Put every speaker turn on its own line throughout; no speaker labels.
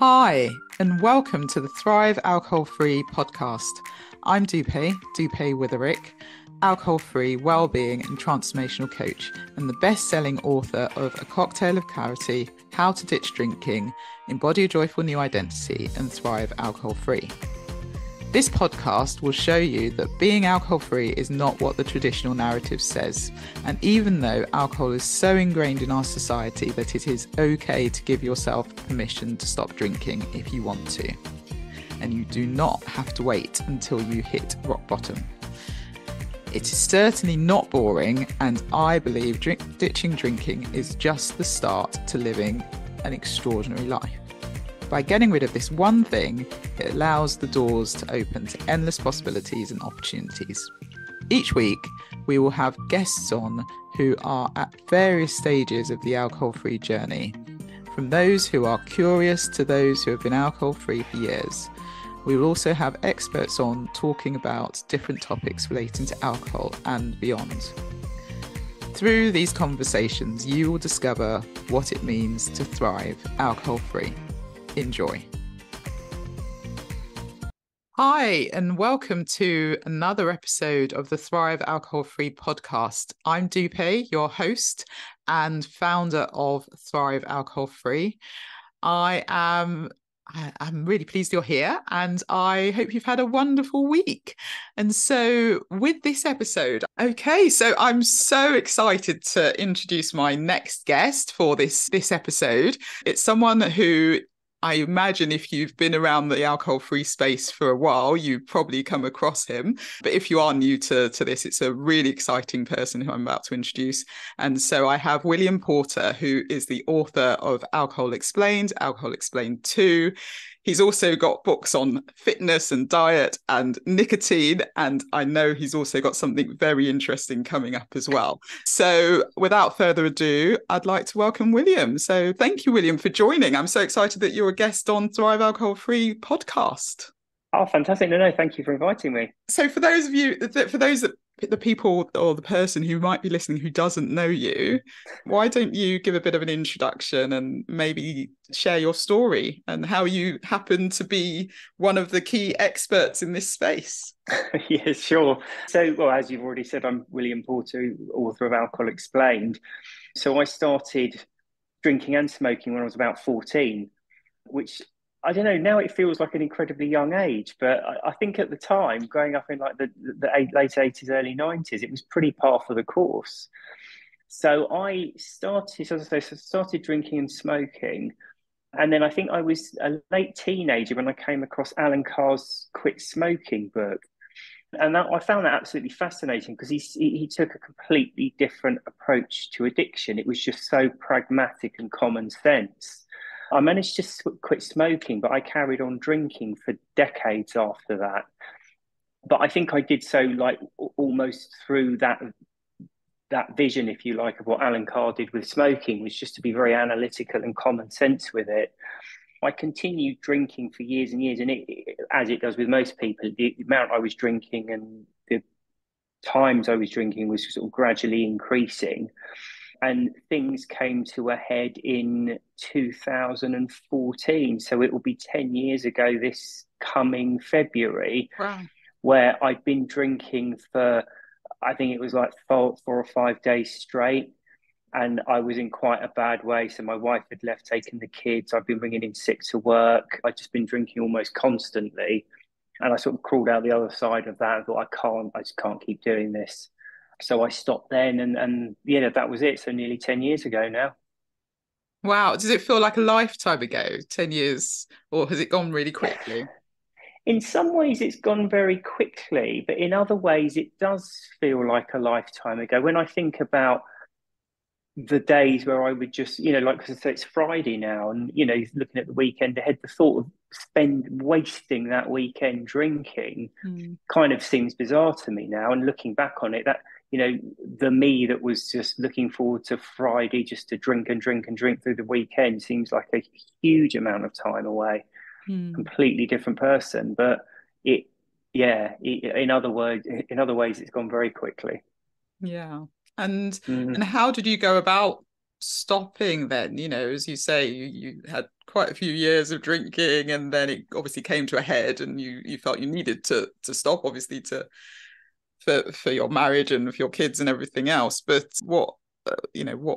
Hi, and welcome to the Thrive Alcohol Free podcast. I'm Dupe Witherick, alcohol free wellbeing and transformational coach, and the best selling author of A Cocktail of Clarity, How to Ditch Drinking, Embody a Joyful New Identity, and Thrive Alcohol Free. This podcast will show you that being alcohol-free is not what the traditional narrative says. And even though alcohol is so ingrained in our society that it is okay to give yourself permission to stop drinking if you want to. And you do not have to wait until you hit rock bottom. It is certainly not boring, and I believe ditching drinking is just the start to living an extraordinary life. By getting rid of this one thing, it allows the doors to open to endless possibilities and opportunities. Each week, we will have guests on who are at various stages of the alcohol-free journey, from those who are curious to those who have been alcohol-free for years. We will also have experts on talking about different topics relating to alcohol and beyond. Through these conversations, you will discover what it means to thrive alcohol-free. Enjoy. Hi, and welcome to another episode of the Thrive Alcohol Free podcast. I'm Dupe, your host and founder of Thrive Alcohol Free. I'm really pleased you're here, and I hope you've had a wonderful week. And so with this episode, so I'm so excited to introduce my next guest for this episode. It's someone who I imagine if you've been around the alcohol-free space for a while, you've probably come across him. But if you are new to this, it's a really exciting person who I'm about to introduce. And so I have William Porter, who is the author of Alcohol Explained, Alcohol Explained 2. He's also got books on fitness and diet and nicotine. And I know he's also got something very interesting coming up as well. So without further ado, I'd like to welcome William. So thank you, William, for joining. I'm so excited that you're a guest on Thrive Alcohol Free podcast.
Oh, fantastic. No, thank you for inviting me.
So for those of you, the people or the person who might be listening who doesn't know you, why don't you give a bit of an introduction and maybe share your story and how you happen to be one of the key experts in this space?
Yeah, sure. So, well, as you've already said, I'm William Porter, author of Alcohol Explained. So I started drinking and smoking when I was about 14, which I don't know, now it feels like an incredibly young age, but I think at the time, growing up in like the late 80s, early 90s, it was pretty par for the course. So I started, as I say, started drinking and smoking. And then I think I was a late teenager when I came across Alan Carr's Quit Smoking book. And I found that absolutely fascinating because he took a completely different approach to addiction. It was just so pragmatic and common sense. I managed to quit smoking, but I carried on drinking for decades after that. But I think I did so like almost through that vision, if you like, of what Alan Carr did with smoking, was just to be very analytical and common sense with it. I continued drinking for years and years, and as it does with most people, the amount I was drinking and the times I was drinking was sort of gradually increasing. And things came to a head in 2014. So it will be 10 years ago this coming February,
Wow.
where I'd been drinking for, I think it was like 4 or 5 days straight. And I was in quite a bad way. So my wife had left taking the kids. I've been bringing in sick to work. I'd just been drinking almost constantly. And I sort of crawled out the other side of that and thought, I just can't keep doing this. So I stopped then. And yeah, that was it. So nearly 10 years ago now.
Wow. Does it feel like a lifetime ago, 10 years, or has it gone really quickly?
In some ways, it's gone very quickly, but in other ways, it does feel like a lifetime ago. When I think about the days where I would just, like I say, it's Friday now, and looking at the weekend ahead, the thought of wasting that weekend drinking
Mm.
kind of seems bizarre to me now. And looking back on it, that the me that was just looking forward to Friday just to drink and drink and drink through the weekend seems like a huge amount of time away.
Mm.
Completely different person, but it, yeah, in other words, in other ways, it's gone very quickly.
Yeah. And
Mm.
how did you go about stopping then, as you say, you had quite a few years of drinking, and then it obviously came to a head, and you felt you needed to stop, obviously, for your marriage and for your kids and everything else. But what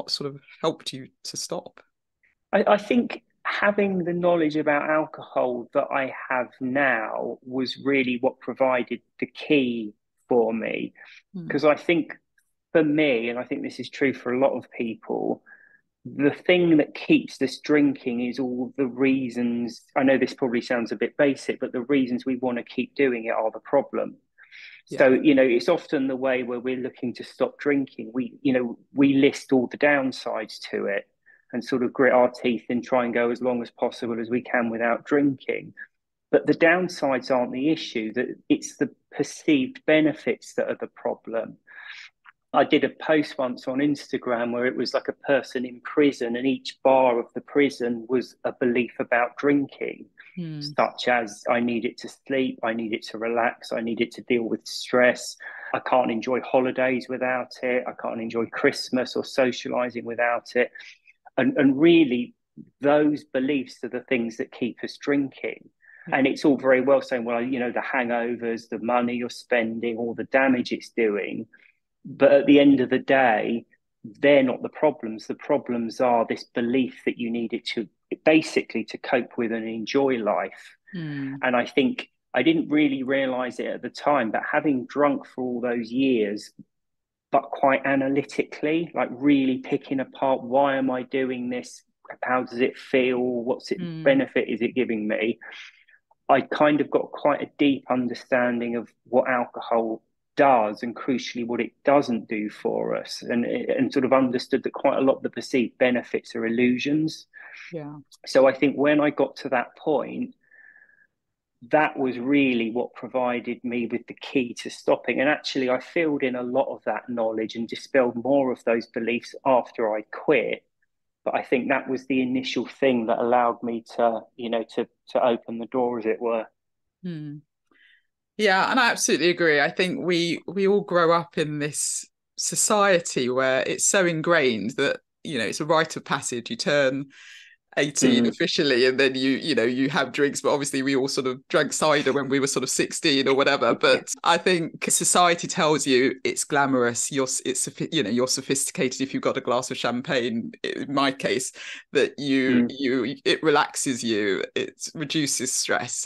sort of helped you to stop?
I think having the knowledge about alcohol that I have now was really what provided the key for me.
Mm.
Because I think for me, and I think this is true for a lot of people, the thing that keeps us drinking is all the reasons. I know this probably sounds a bit basic, but the reasons we want to keep doing it are the problem.
Yeah.
So, it's often the way where we're looking to stop drinking. We list all the downsides to it and sort of grit our teeth and try and go as long as possible as we can without drinking. But the downsides aren't the issue, that it's the perceived benefits that are the problem. I did a post once on Instagram where it was like a person in prison, and each bar of the prison was a belief about drinking,
Mm.
such as I need it to sleep, I need it to relax, I need it to deal with stress. I can't enjoy holidays without it. I can't enjoy Christmas or socializing without it. And really, those beliefs are the things that keep us drinking.
Yeah.
And it's all very well saying, well, the hangovers, the money you're spending, all the damage it's doing. But at the end of the day, they're not the problems. The problems are this belief that you need it to basically to cope with and enjoy life.
Mm.
And I think I didn't really realize it at the time, but having drunk for all those years, but quite analytically, like really picking apart, why am I doing this? How does it feel? What's it
Mm.
benefit is it giving me? I kind of got quite a deep understanding of what alcohol does, and crucially what it doesn't do for us, and sort of understood that quite a lot of the perceived benefits are illusions.
Yeah.
So I think when I got to that point, that was really what provided me with the key to stopping. And actually, I filled in a lot of that knowledge and dispelled more of those beliefs after I quit. But I think that was the initial thing that allowed me to, to open the door, as it were.
Mm. Yeah, and I absolutely agree. I think we all grow up in this society where it's so ingrained that, it's a rite of passage. You turn 18
Mm,
officially, and then you have drinks, but obviously we all sort of drank cider when we were sort of 16 or whatever. But I think society tells you it's glamorous, you're sophisticated if you've got a glass of champagne, in my case, that
mm,
it relaxes you, it reduces stress,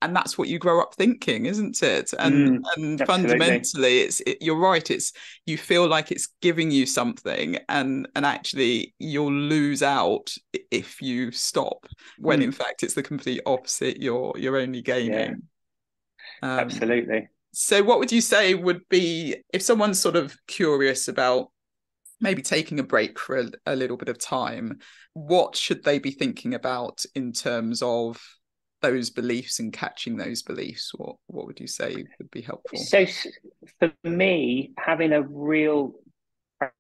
and that's what you grow up thinking, isn't it? And
absolutely.
fundamentally, you're right. It's, you feel like it's giving you something, and actually you'll lose out if you stop, when in
Mm,
fact it's the complete opposite. You're only
yeah,
gaining. Um,
absolutely.
so what would you say would be, if someone's sort of curious about maybe taking a break for a little bit of time, what should they be thinking about in terms of those beliefs and catching those beliefs? What would you say would be helpful?
So for me, having a real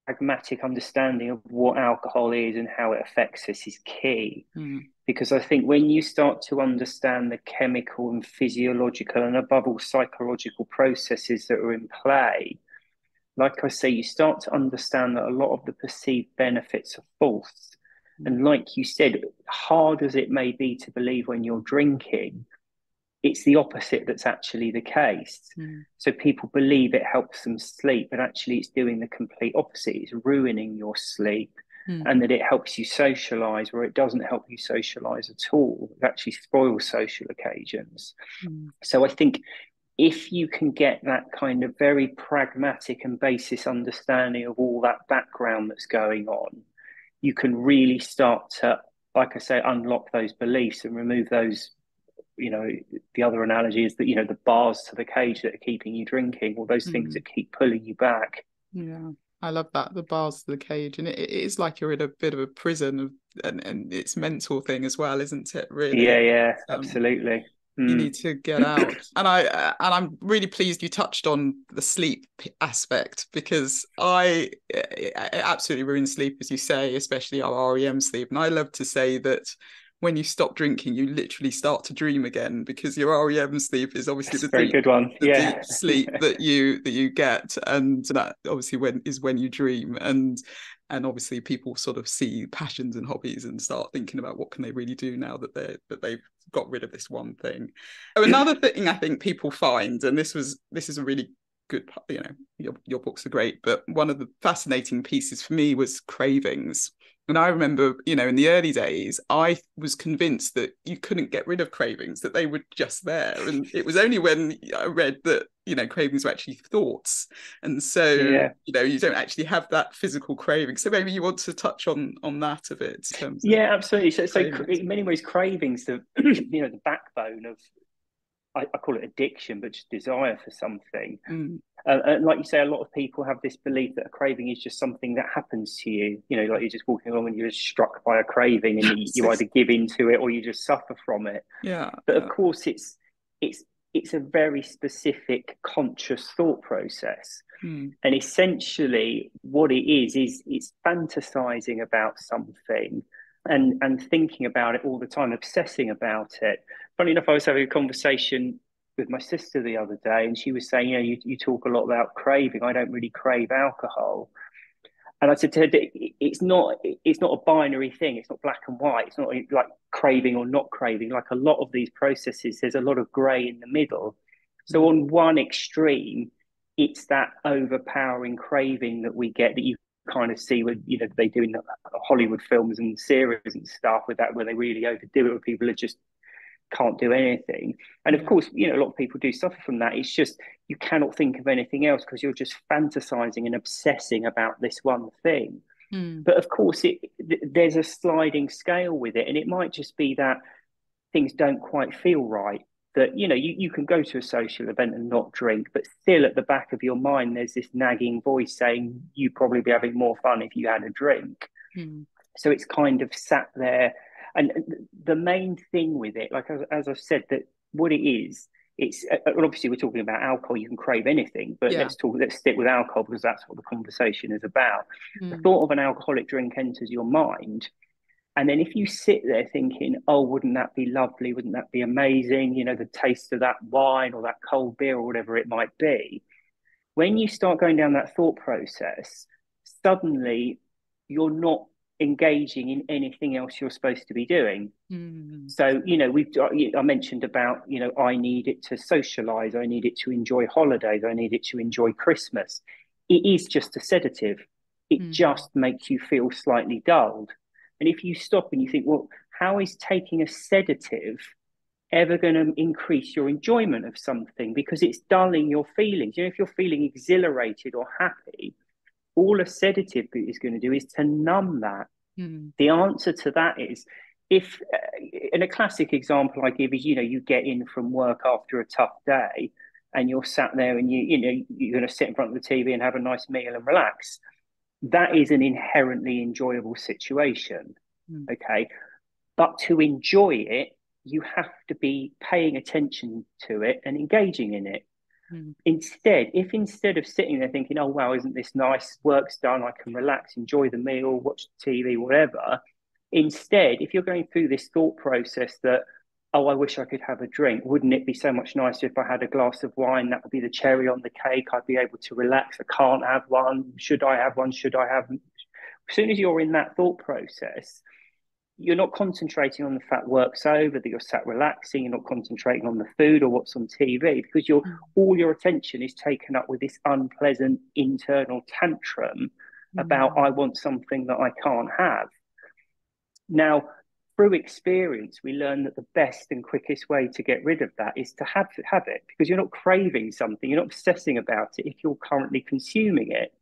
pragmatic understanding of what alcohol is and how it affects us is key.
Mm.
Because I think when you start to understand the chemical and physiological and above all psychological processes that are in play, like I say, you start to understand that a lot of the perceived benefits are false. And like you said, hard as it may be to believe when you're drinking, it's the opposite that's actually the case.
Mm.
So people believe it helps them sleep, but actually it's doing the complete opposite. It's ruining your sleep.
Mm.
And that it helps you socialize, where it doesn't help you socialize at all. It actually spoils social occasions.
Mm.
So I think if you can get that kind of very pragmatic and basis understanding of all that background that's going on, you can really start to, like I say, unlock those beliefs and remove those. The other analogy is that, the bars to the cage that are keeping you drinking, all those things
Mm.
that keep pulling you back.
Yeah, I love that, the bars to the cage, and it is like you're in a bit of a prison and it's a mental thing as well, isn't it? Really,
Yeah,
um,
absolutely.
you
Mm.
need to get out. And I'm really pleased you touched on the sleep aspect, because it absolutely ruins sleep, as you say, especially our REM sleep. And I love to say that when you stop drinking, you literally start to dream again, because your REM sleep is obviously
That's a very good one.
the
Yeah.
deep sleep that you get, and that obviously when you dream. And And obviously people sort of see passions and hobbies and start thinking about what can they really do now that they've got rid of this one thing. So another thing I think people find, and this is a really good, your books are great, but one of the fascinating pieces for me was cravings. And I remember, in the early days, I was convinced that you couldn't get rid of cravings, that they were just there. And it was only when I read that, cravings were actually thoughts. And so, you don't actually have that physical craving. So maybe you want to touch on that a bit in terms of
absolutely. So in many ways, cravings, the the backbone of, I call it addiction, but just desire for something. And like you say, a lot of people have this belief that a craving is just something that happens to you. Like you're just walking along and you're just struck by a craving, and you either give into it or you just suffer from it. But of course, it's a very specific conscious thought process. And essentially, what it is it's fantasizing about something and thinking about it all the time, obsessing about it. Funny enough, I was having a conversation with my sister the other day, and she was saying, you talk a lot about craving. I don't really crave alcohol. And I said to her, it's not a binary thing. It's not black and white. It's not like craving or not craving. Like a lot of these processes, there's a lot of grey in the middle. So on one extreme, it's that overpowering craving that we get, that you kind of see when they do in Hollywood films and series and stuff, with that, where they really overdo it, where people are just can't do anything. And of course, a lot of people do suffer from that. It's just you cannot think of anything else because you're just fantasizing and obsessing about this one thing. But of course, there's a sliding scale with it, and it might just be that things don't quite feel right. That you can go to a social event and not drink, but still at the back of your mind there's this nagging voice saying you'd probably be having more fun if you had a drink. So it's kind of sat there. And the main thing with it, like as I've said, that what it is, it's obviously we're talking about alcohol. You can crave anything, but let's stick with alcohol because that's what the conversation is about. The thought of an alcoholic drink enters your mind, and then if you sit there thinking, oh, wouldn't that be lovely? Wouldn't that be amazing? The taste of that wine or that cold beer or whatever it might be. When you start going down that thought process, suddenly you're not engaging in anything else you're supposed to be doing. So, I mentioned about, I need it to socialize. I need it to enjoy holidays. I need it to enjoy Christmas. It is just a sedative. It just makes you feel slightly dulled. And if you stop and you think, well, how is taking a sedative ever going to increase your enjoyment of something? Because it's dulling your feelings. If you're feeling exhilarated or happy, all a sedative is going to do is to numb that. The answer to that is, if in a classic example I give is, you get in from work after a tough day and you're sat there and you're going to sit in front of the TV and have a nice meal and relax. That is an inherently enjoyable situation. Okay. But to enjoy it, you have to be paying attention to it and engaging in it. Instead of sitting there thinking, oh, wow, isn't this nice? Work's done. I can relax, enjoy the meal, watch the TV, whatever. Instead, if you're going through this thought process that, oh, I wish I could have a drink. Wouldn't it be so much nicer if I had a glass of wine? That would be the cherry on the cake. I'd be able to relax. I can't have one. Should I have one? Should I have? As soon as you're in that thought process, you're not concentrating on the fact work's over, that you're sat relaxing. You're not concentrating on the food or what's on TV, because all your attention is taken up with this unpleasant internal tantrum about, I want something that I can't have. Now, through experience, we learn that the best and quickest way to get rid of that is to have it, because you're not craving something, you're not obsessing about it if you're currently consuming it.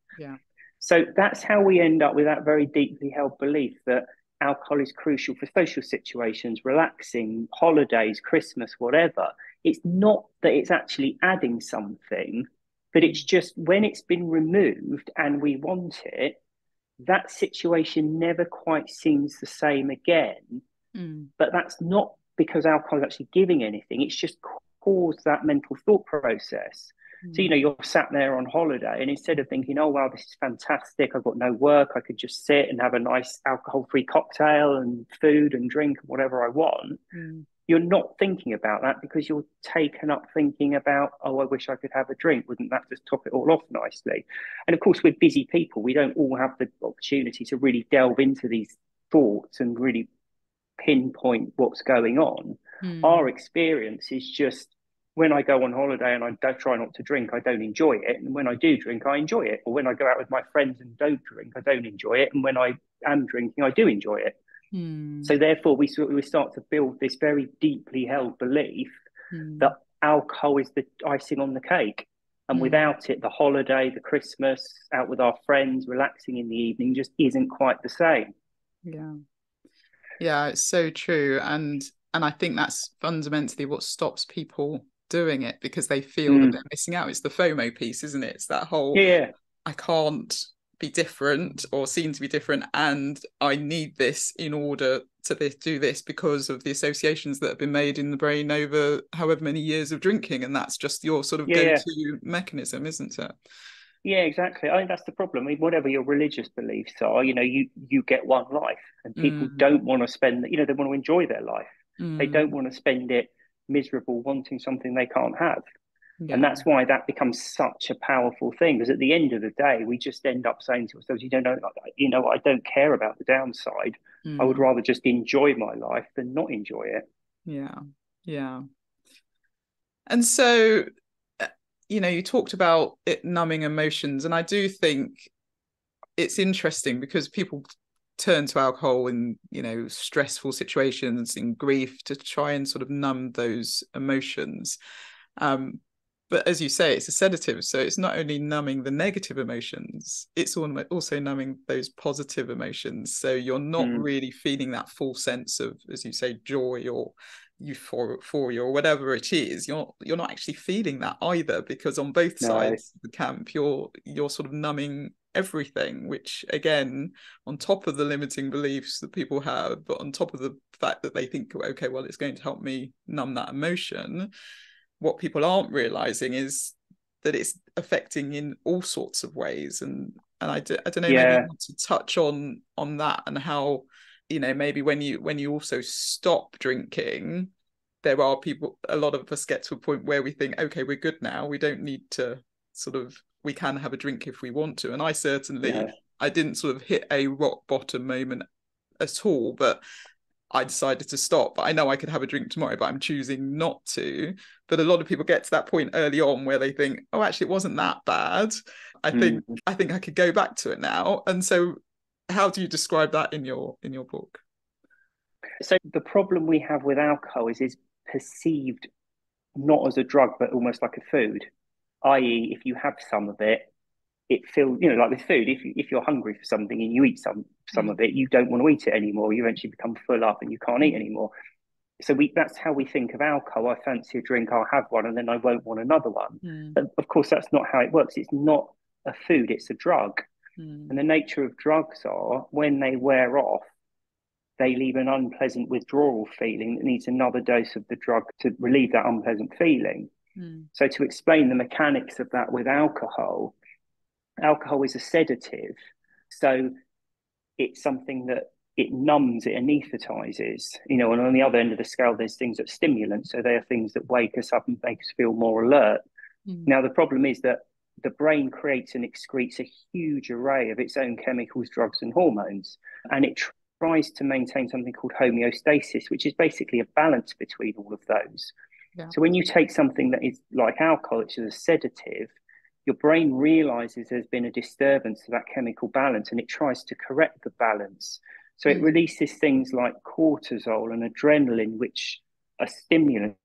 So that's how we end up with that very deeply held belief that alcohol is crucial for social situations, relaxing, holidays, Christmas, whatever. It's not that it's actually adding something, but it's just when it's been removed and we want it, that situation never quite seems the same again. But that's not because alcohol is actually giving anything. It's just caused that mental thought process. So, you're sat there on holiday, and instead of thinking, oh, wow, this is fantastic, I've got no work, I could just sit and have a nice alcohol-free cocktail and food and drink and whatever I want,
Mm.
you're not thinking about that because you're taken up thinking about, oh, I wish I could have a drink. Wouldn't that just top it all off nicely? And of course, we're busy people. We don't all have the opportunity to really delve into these thoughts and really pinpoint what's going on. Our
Mm.
experience is just when I go on holiday and I don't try not to drink, I don't enjoy it. And when I do drink, I enjoy it. Or when I go out with my friends and don't drink, I don't enjoy it. And when I am drinking, I do enjoy it.
Mm.
So therefore, we start to build this very deeply held belief that
Mm.
alcohol is the icing on the cake. And
Mm.
without it, the holiday, the Christmas, out with our friends, relaxing in the evening just isn't quite the same.
Yeah. Yeah, it's so true. And I think that's fundamentally what stops people doing it, because they feel that they're missing out. It's the FOMO piece, isn't it? It's that whole,
Yeah,
I can't be different or seem to be different, and I need this in order to do this because of the associations that have been made in the brain over however many years of drinking. And that's just your sort of
yeah.
go-to mechanism, isn't it?
Yeah, exactly. I think that's the problem. I mean, whatever your religious beliefs are, you get one life, and people
Mm.
don't want to spend. They want to enjoy their life. They don't
Mm.
want to spend it miserable, wanting something they can't have. And
Yeah.
that's why that becomes such a powerful thing. Because at the end of the day, we just end up saying to ourselves, I don't care about the downside. I would
Mm.
rather just enjoy my life than not enjoy it.
Yeah. Yeah. And so, you talked about it numbing emotions, and I do think it's interesting because people turn to alcohol in, stressful situations, in grief, to try and sort of numb those emotions. Um, but as you say, it's a sedative, so it's not only numbing the negative emotions, it's also numbing those positive emotions. So you're not
Mm,
really feeling that full sense of, as you say, joy or euphoria or whatever it is. You're not actually feeling that either, because on both
no,
sides of the camp, you're sort of numbing everything, which again, on top of the limiting beliefs that people have, but on top of the fact that they think, okay, well, it's going to help me numb that emotion, what people aren't realizing is that it's affecting in all sorts of ways. And I don't know, maybe you
yeah,
want to touch on that, and how, maybe when you also stop drinking, there are people, a lot of us get to a point where we think, okay, we're good now, we don't need to sort of, we can have a drink if we want to. And
no,
I didn't sort of hit a rock bottom moment at all, but I decided to stop. But I know I could have a drink tomorrow, but I'm choosing not to. But a lot of people get to that point early on where they think, oh, actually, it wasn't that bad. I think
mm.
I think I could go back to it now. And so, how do you describe that in your book?
So the problem we have with alcohol is perceived not as a drug, but almost like a food. I.e., if you have some of it, it feels, like with food. If you're hungry for something and you eat some
Mm.
of it, you don't want to eat it anymore. You eventually become full up and you can't eat
Mm.
anymore. So that's how we think of alcohol. I fancy a drink, I'll have one, and then I won't want another one.
Mm.
But of course, that's not how it works. It's not a food; it's a drug. And
Mm.
the nature of drugs are when they wear off, they leave an unpleasant withdrawal feeling that needs another dose of the drug to relieve that unpleasant feeling.
Mm.
So, to explain the mechanics of that with alcohol is a sedative. So, it's something that it numbs, it anesthetizes, and on the other end of the scale, there's things that stimulate. So, they are things that wake us up and make us feel more alert.
Mm.
Now, the problem is that the brain creates and excretes a huge array of its own chemicals, drugs, and hormones, and it tries to maintain something called homeostasis, which is basically a balance between all of those.
Yeah.
So when you take something that is like alcohol, which is a sedative, your brain realizes there's been a disturbance to that chemical balance and it tries to correct the balance. So it
Mm.
releases things like cortisol and adrenaline, which are stimulants.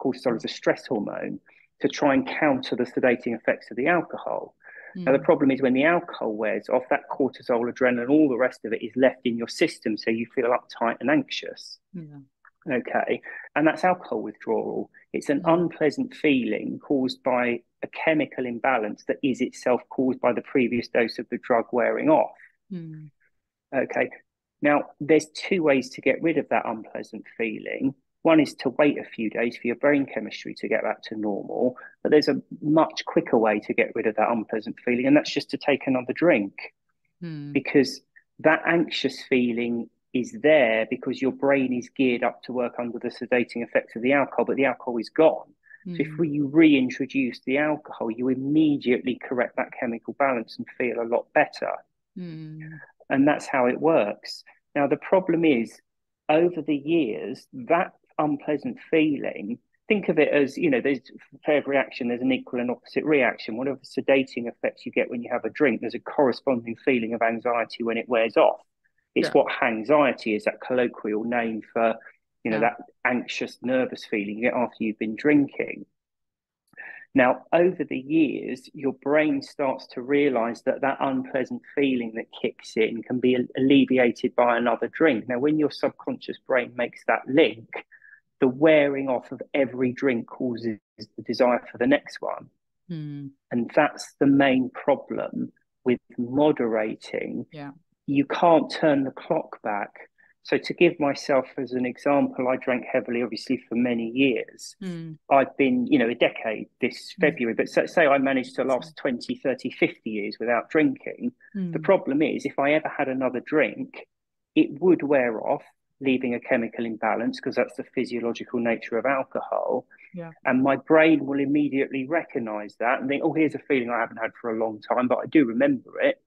Cortisol is a stress hormone to try and counter the sedating effects of the alcohol. Now, the
Mm.
problem is when the alcohol wears off, that cortisol, adrenaline, all the rest of it is left in your system. So you feel uptight and anxious.
Yeah.
Okay. And that's alcohol withdrawal. It's an
Mm.
unpleasant feeling caused by a chemical imbalance that is itself caused by the previous dose of the drug wearing off.
Mm.
Okay. Now, there's two ways to get rid of that unpleasant feeling. One is to wait a few days for your brain chemistry to get back to normal, but there's a much quicker way to get rid of that unpleasant feeling, and that's just to take another drink,
Mm.
because that anxious feeling is there because your brain is geared up to work under the sedating effects of the alcohol, but the alcohol is gone. So if
Mm.
you reintroduce the alcohol, you immediately correct that chemical balance and feel a lot better.
Mm.
And that's how it works. Now, the problem is, over the years, that unpleasant feeling, think of it as, there's for every reaction, there's an equal and opposite reaction. Whatever sedating effects you get when you have a drink, there's a corresponding feeling of anxiety when it wears off. It's
Yeah.
what anxiety is, that colloquial name for,
Yeah.
that anxious, nervous feeling you get after you've been drinking. Now, over the years, your brain starts to realize that that unpleasant feeling that kicks in can be alleviated by another drink. Now, when your subconscious brain makes that link, the wearing off of every drink causes the desire for the next one.
Mm.
And that's the main problem with moderating.
Yeah.
You can't turn the clock back. So, to give myself as an example, I drank heavily, obviously, for many years.
Mm.
I've been, a decade this
Mm.
February, but say I managed to last 20, 30, 50 years without drinking. The
Mm.
problem is, if I ever had another drink, it would wear off, leaving a chemical imbalance, because that's the physiological nature of alcohol.
Yeah.
And my brain will immediately recognize that and think, oh, here's a feeling I haven't had for a long time, but I do remember it.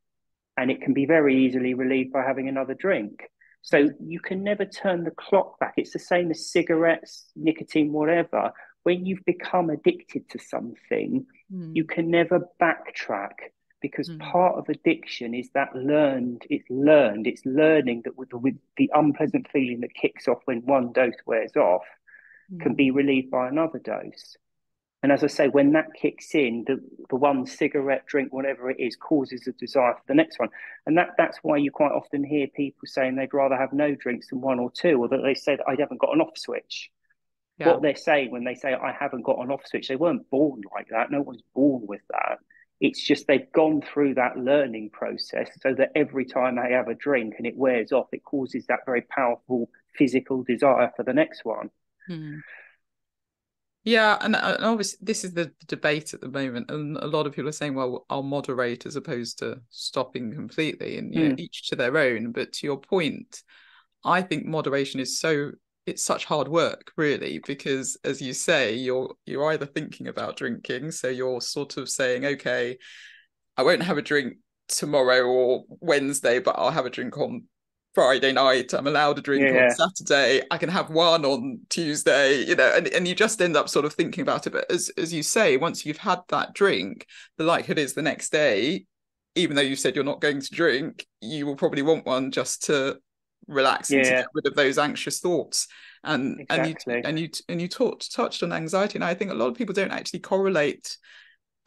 And it can be very easily relieved by having another drink. So you can never turn the clock back. It's the same as cigarettes, nicotine, whatever. When you've become addicted to something, you
Mm.
can never backtrack, because
Mm.
part of addiction is that it's learning that with the unpleasant feeling that kicks off when one dose wears off can
Mm.
be relieved by another dose. And as I say, when that kicks in, the one cigarette, drink, whatever it is, causes a desire for the next one. And that's why you quite often hear people saying they'd rather have no drinks than one or two, or that they said, I haven't got an off switch.
Yeah.
What they're saying when they say, I haven't got an off switch, they weren't born like that. No one's born with that. It's just they've gone through that learning process so that every time they have a drink and it wears off, it causes that very powerful physical desire for the next one.
Mm. Yeah, and obviously this is the debate at the moment, and a lot of people are saying, well, I'll moderate as opposed to stopping completely, and
Mm.
each to their own. But to your point, I think moderation is it's such hard work, really, because as you say, you're either thinking about drinking, so you're sort of saying, okay, I won't have a drink tomorrow or Wednesday, but I'll have a drink on Friday night. I'm allowed a drink on
Yeah,
Saturday. I can have one on Tuesday, and you just end up sort of thinking about it. But as you say, once you've had that drink, the likelihood is the next day, even though you said you're not going to drink, you will probably want one just to relax and to
yeah,
get rid of those anxious thoughts.
exactly.
And you touched on anxiety, and I think a lot of people don't actually correlate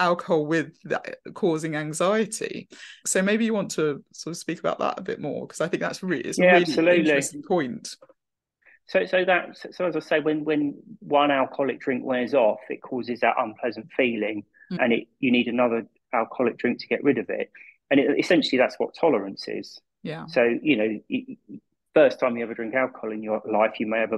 alcohol with that causing anxiety. So maybe you want to sort of speak about that a bit more, because I think it's a
Yeah,
really
absolutely.
interesting point.
So as I say, when one alcoholic drink wears off, it causes that unpleasant feeling,
Mm.
and you need another alcoholic drink to get rid of it. And essentially, that's what tolerance is.
Yeah.
So first time you ever drink alcohol in your life, you may have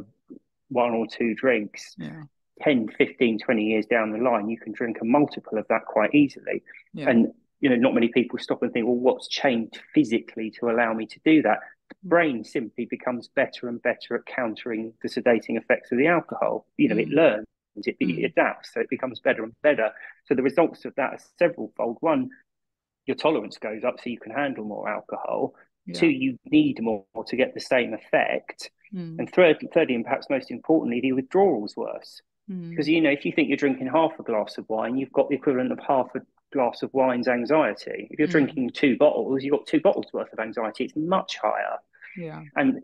one or two drinks.
Yeah.
10, 15, 20 years down the line, you can drink a multiple of that quite easily.
Yeah.
And not many people stop and think, well, what's changed physically to allow me to do that? The brain simply becomes better and better at countering the sedating effects of the alcohol. It
Mm.
learns, it
Mm.
adapts, so it becomes better and better. So the results of that are several fold. One, your tolerance goes up so you can handle more alcohol. Two,
Yeah.
you need more to get the same effect.
Mm.
And thirdly, and perhaps most importantly, the withdrawal's worse. Because,
Mm.
if you think you're drinking half a glass of wine, you've got the equivalent of half a glass of wine's anxiety. If you're
Mm.
drinking two bottles, you've got two bottles worth of anxiety. It's much higher.
Yeah.
And,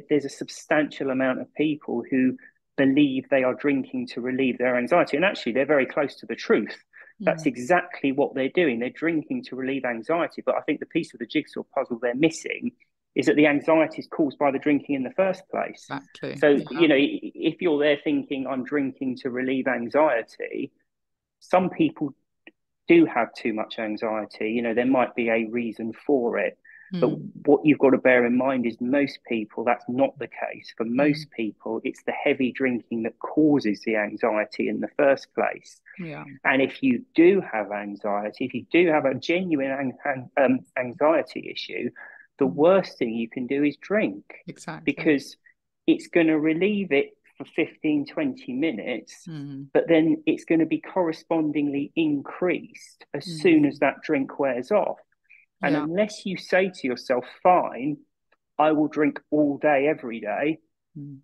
there's a substantial amount of people who believe they are drinking to relieve their anxiety. And actually, they're very close to the truth. That's
Mm.
exactly what they're doing. They're drinking to relieve anxiety. But I think the piece of the jigsaw puzzle they're missing is that the anxiety is caused by the drinking in the first place.
Exactly.
So,
Yeah.
if you're there thinking, I'm drinking to relieve anxiety, some people do have too much anxiety. There might be a reason for it. But
Mm.
what you've got to bear in mind is most people, that's not the case. For
Mm.
most people, it's the heavy drinking that causes the anxiety in the first place.
Yeah.
And if you do have anxiety, if you do have a genuine anxiety issue, the
Mm.
worst thing you can do is drink,
Exactly.
because it's going to relieve it for 15, 20 minutes,
Mm.
but then it's going to be correspondingly increased as soon
Mm.
as that drink wears off. And
Yeah.
unless you say to yourself, fine, I will drink all day, every day,
Mm.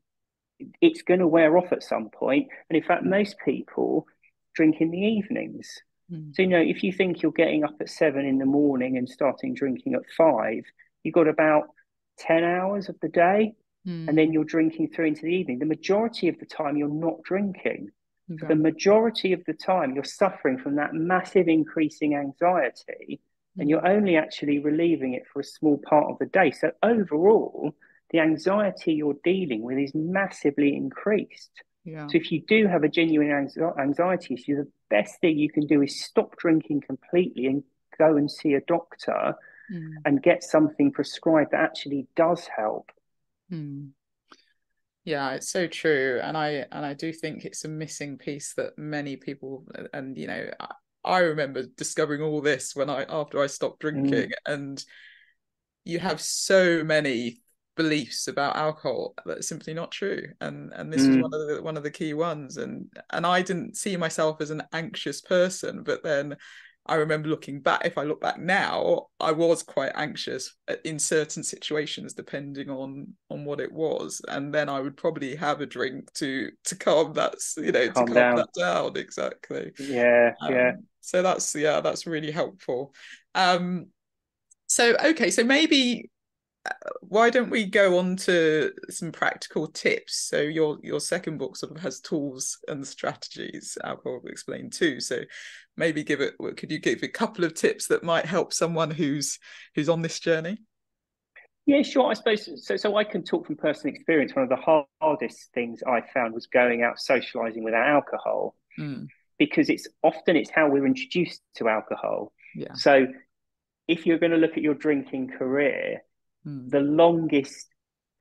it's going to wear off at some point. And in fact,
Mm.
most people drink in the evenings.
Mm.
So, if you think you're getting up at 7 in the morning and starting drinking at 5, you've got about 10 hours of the day, and then
Mm.
you're drinking through into the evening. The majority of the time, you're not drinking. For the
Exactly.
majority of the time, you're suffering from that massive increasing anxiety, and
Mm.
you're only actually relieving it for a small part of the day. So, overall, the anxiety you're dealing with is massively increased.
Yeah.
So, if you do have a genuine anxiety issue, the best thing you can do is stop drinking completely and go and see a doctor
Mm.
and get something prescribed that actually does help.
Mm. Yeah, it's so true, and I do think it's a missing piece that many people, and I remember discovering all this when I after I stopped drinking,
Mm,
and you have so many beliefs about alcohol that are simply not true, and this was
mm,
one of the key ones, and I didn't see myself as an anxious person, but then I remember looking back, if I look back now, I was quite anxious in certain situations depending on what it was, and then I would probably have a drink to calm that, to
calm
calm
down.
that down. Exactly.
Yeah, yeah.
So that's really helpful. um so okay, so maybe why don't we go on to some practical tips? So your second book sort of has tools and strategies, Alcohol Explained too. So maybe could you give a couple of tips that might help someone who's on this journey?
Yeah, sure. I suppose so. So I can talk from personal experience. One of the hardest things I found was going out socializing without alcohol,
Mm.
because it's how we're introduced to alcohol.
Yeah.
So if you're going to look at your drinking career,
Mm.
the longest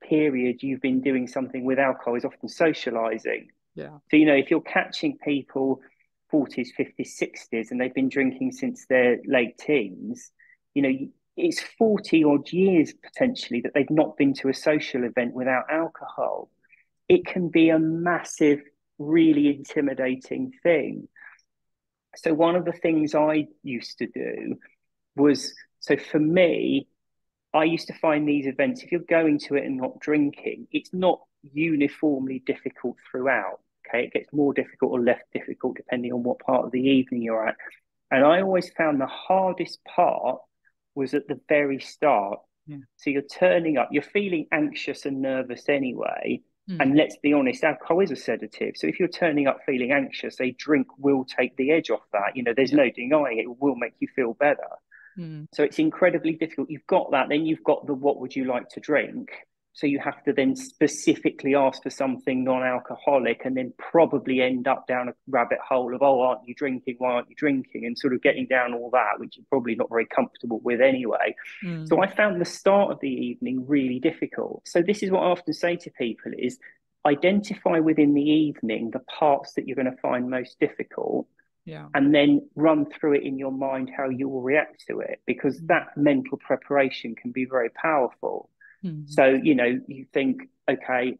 period you've been doing something with alcohol is often socializing.
Yeah.
So, if you're catching people 40s, 50s, 60s, and they've been drinking since their late teens, you know, it's 40 odd years potentially that they've not been to a social event without alcohol. It can be a massive, really intimidating thing. So, one of the things I used to do was, so for me, I used to find these events, if you're going to it and not drinking, it's not uniformly difficult throughout. Okay. It gets more difficult or less difficult depending on what part of the evening you're at. And I always found the hardest part was at the very start.
Yeah.
So you're turning up, you're feeling anxious and nervous anyway. And
Mm.
let's be honest, alcohol is a sedative. So if you're turning up feeling anxious, a drink will take the edge off that. There's
Yeah.
no denying it will make you feel better.
Mm.
So it's incredibly difficult. You've got that. Then you've got the what would you like to drink? So you have to then specifically ask for something non-alcoholic, and then probably end up down a rabbit hole of, oh, aren't you drinking? Why aren't you drinking? And sort of getting down all that, which you're probably not very comfortable with anyway. So
Mm.
I found the start of the evening really difficult. So this is what I often say to people is identify within the evening the parts that you're going to find most difficult,
Yeah.
and then run through it in your mind how you will react to it, because
Mm.
that mental preparation can be very powerful.
Mm.
So, you think, okay,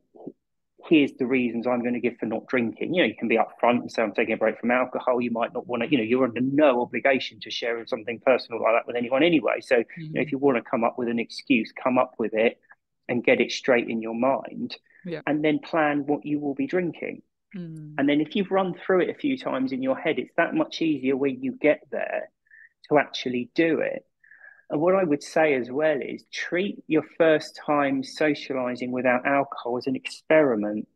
here's the reasons I'm going to give for not drinking. You can be upfront and say, I'm taking a break from alcohol. You might not want to, you're under no obligation to share something personal like that with anyone anyway. So, if
Mm.
you want to come up with an excuse, come up with it and get it straight in your mind,
Yeah.
and then plan what you will be drinking.
Mm.
And then if you've run through it a few times in your head, it's that much easier when you get there to actually do it. And what I would say as well is treat your first time socializing without alcohol as an experiment.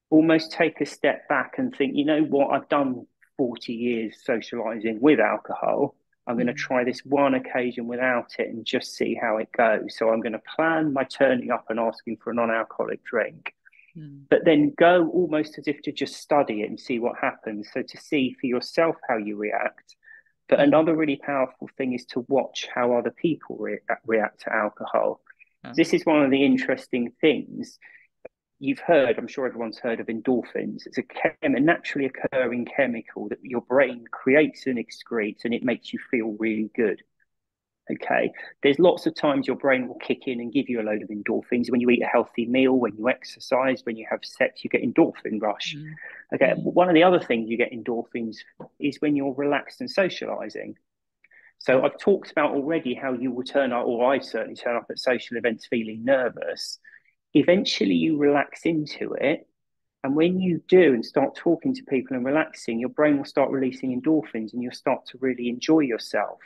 Almost take a step back and think, you know what, I've done 40 years socializing with alcohol. I'm going to
Mm.
try this one occasion without it and just see how it goes. So I'm going to plan my turning up and asking for a non alcoholic drink,
Mm.
but then go almost as if to just study it and see what happens. So to see for yourself how you react, But
Mm.
another really powerful thing is to watch how other people react to alcohol.
Yeah.
This is one of the interesting things. You've heard, I'm sure everyone's heard of endorphins. It's a naturally occurring chemical that your brain creates and excretes, and it makes you feel really good. Okay. There's lots of times your brain will kick in and give you a load of endorphins. When you eat a healthy meal, when you exercise, when you have sex, you get endorphin rush.
Mm.
Okay.
Mm.
One of the other things you get endorphins is when you're relaxed and socializing. So
Yeah.
I've talked about already how you will turn up, or I certainly turn up at social events feeling nervous. Eventually you relax into it. And when you do and start talking to people and relaxing, your brain will start releasing endorphins and you'll start to really enjoy yourself.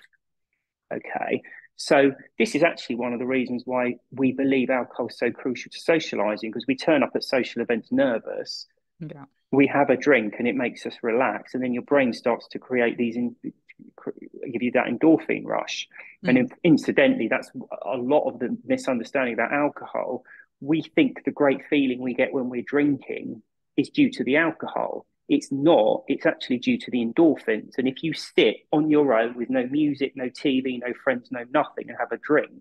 Okay. So this is actually one of the reasons why we believe alcohol is so crucial to socializing, because we turn up at social events nervous,
Yeah.
we have a drink and it makes us relax, and then your brain starts to create give you that endorphin rush.
Mm.
And incidentally, that's a lot of the misunderstanding about alcohol. We think the great feeling we get when we're drinking is due to the alcohol. It's not. It's actually due to the endorphins. And if you sit on your own with no music, no TV, no friends, no nothing, and have a drink,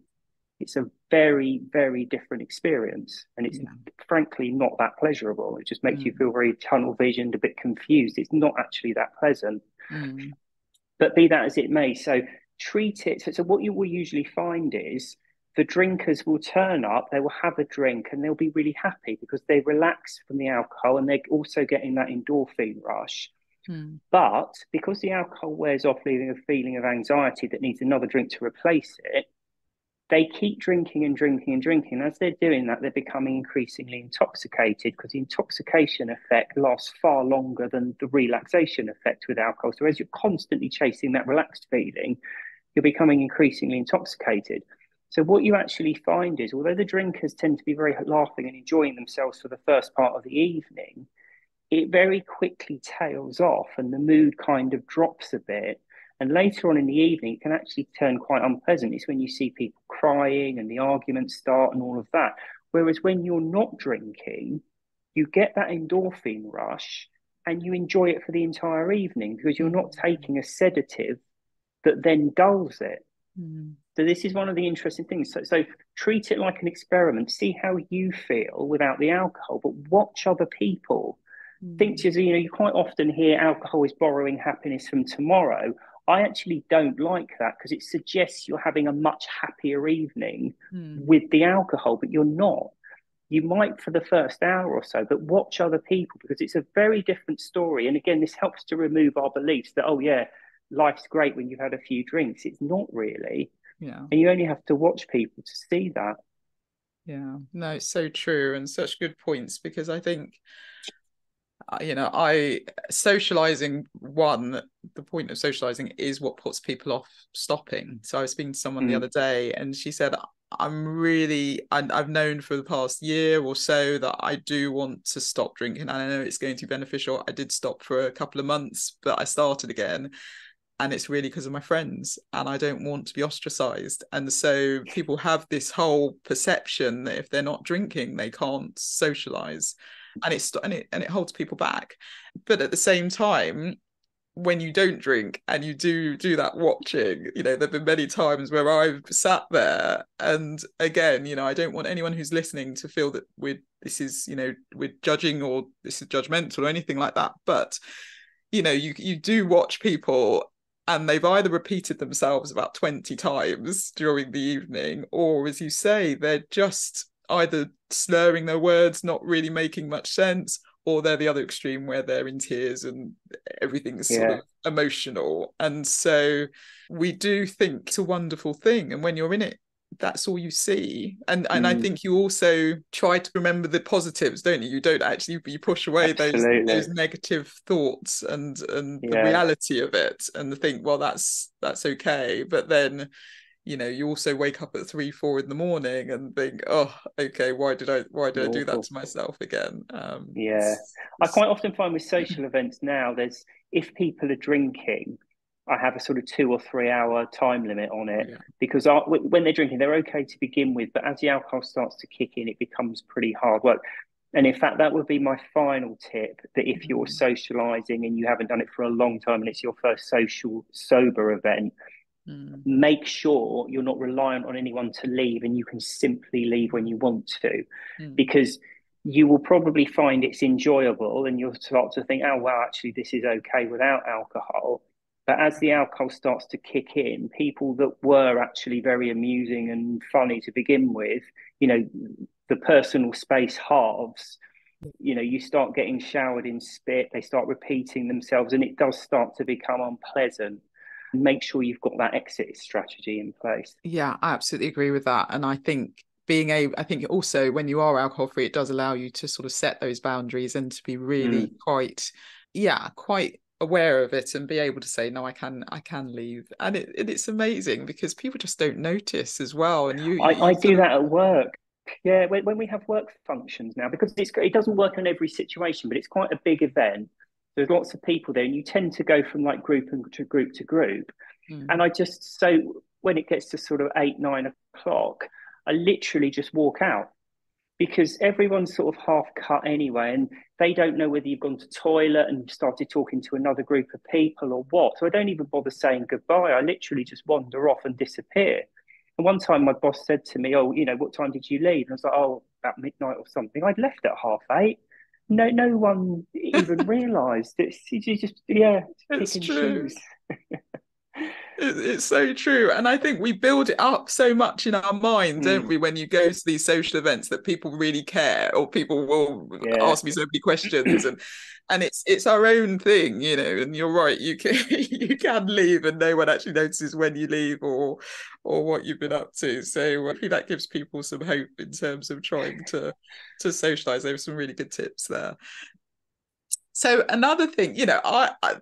it's a very, very different experience. And it's
Yeah.
frankly not that pleasurable. It just makes you
Mm.
feel very tunnel visioned, a bit confused. It's not actually that pleasant.
Mm.
But be that as it may, so treat it. So what you will usually find is the drinkers will turn up, they will have a drink, and they'll be really happy because they relax from the alcohol and they're also getting that endorphin rush.
Mm.
But because the alcohol wears off, leaving a feeling of anxiety that needs another drink to replace it, they keep drinking and drinking and drinking. And as they're doing that, they're becoming increasingly intoxicated because the intoxication effect lasts far longer than the relaxation effect with alcohol. So as you're constantly chasing that relaxed feeling, you're becoming increasingly intoxicated. So what you actually find is, although the drinkers tend to be very laughing and enjoying themselves for the first part of the evening, it very quickly tails off and the mood kind of drops a bit. And later on in the evening, it can actually turn quite unpleasant. It's when you see people crying and the arguments start and all of that. Whereas when you're not drinking, you get that endorphin rush and you enjoy it for the entire evening because you're not
Mm.
taking a sedative that then dulls it.
Mm.
So this is one of the interesting things. So treat it like an experiment. See how you feel without the alcohol, but watch other people.
Mm.
Think, you quite often hear alcohol is borrowing happiness from tomorrow. I actually don't like that because it suggests you're having a much happier evening
Mm.
with the alcohol, but you're not. You might for the first hour or so, but watch other people because it's a very different story. And again, this helps to remove our beliefs that, oh, yeah, life's great when you've had a few drinks. It's not really.
Yeah.
And you only have to watch people to see that.
Yeah. No, it's so true and such good points because I think I socializing the point of socializing is what puts people off stopping. So I was speaking to someone the
Mm,
other day and she said, I've known for the past year or so that I do want to stop drinking. And I know it's going to be beneficial. I did stop for a couple of months, but I started again. And it's really because of my friends and I don't want to be ostracized. And so people have this whole perception that if they're not drinking, they can't socialize. And it holds people back. But at the same time, when you don't drink and you do that watching, there've been many times where I've sat there and again, I don't want anyone who's listening to feel that we're judging or this is judgmental or anything like that. But you do watch people and they've either repeated themselves about 20 times during the evening, or as you say, they're just either slurring their words, not really making much sense, or they're the other extreme where they're in tears and everything's sort of
yeah.
emotional. And so we do think it's a wonderful thing. And when you're in it, that's all you see. And I
Mm,
think you also try to remember the positives, don't you? You don't actually, you push away those
absolutely.
negative thoughts and the
Yeah.
reality of it and think, well, that's okay. But then you also wake up at 3 4 in the morning and think, oh, okay, why did I do that
Awful.
to myself again?
Yeah. I quite often find with social events now, if people are drinking, I have a sort of 2 or 3 hour time limit on it
Yeah.
because when they're drinking, they're okay to begin with, but as the alcohol starts to kick in, it becomes pretty hard work. And in fact, that would be my final tip, that if you're
Mm.
socializing and you haven't done it for a long time and it's your first social sober event,
Mm.
make sure you're not reliant on anyone to leave and you can simply leave when you want to,
Mm.
because you will probably find it's enjoyable and you'll start to think, oh, well, actually, this is okay without alcohol. But as the alcohol starts to kick in, people that were actually very amusing and funny to begin with, the personal space halves. You start getting showered in spit, they start repeating themselves, and it does start to become unpleasant. Make sure you've got that exit strategy in place.
Yeah, I absolutely agree with that. And I think also when you are alcohol free, it does allow you to sort of set those boundaries and to be really quite aware of it and be able to say, no, I can leave. And it's amazing because people just don't notice as well. And
I
you
do
sort of,
that at work. Yeah, when we have work functions now, because it doesn't work in every situation, but it's quite a big event. There's lots of people there, and you tend to go from like group and to group to group. And
mm,
I just, so when it gets to sort of 8, 9 o'clock, I literally just walk out, because everyone's sort of half cut anyway, and they don't know whether you've gone to toilet and started talking to another group of people or what. So I don't even bother saying goodbye. I literally just wander off and disappear. And one time my boss said to me, "Oh, what time did you leave?" And I was like, "Oh, about midnight or something." I'd left at 8:30. No one even realised. You just, yeah, pick
it's
and
true.
choose.
It's so true. And I think we build it up so much in our mind, don't
Mm,
we, when you go to these social events that people really care or people will
yeah.
ask me so many questions and it's our own thing, and you're right, you can you can leave and no one actually notices when you leave or what you've been up to. So I think that gives people some hope in terms of trying to socialize. There were some really good tips there. So another thing,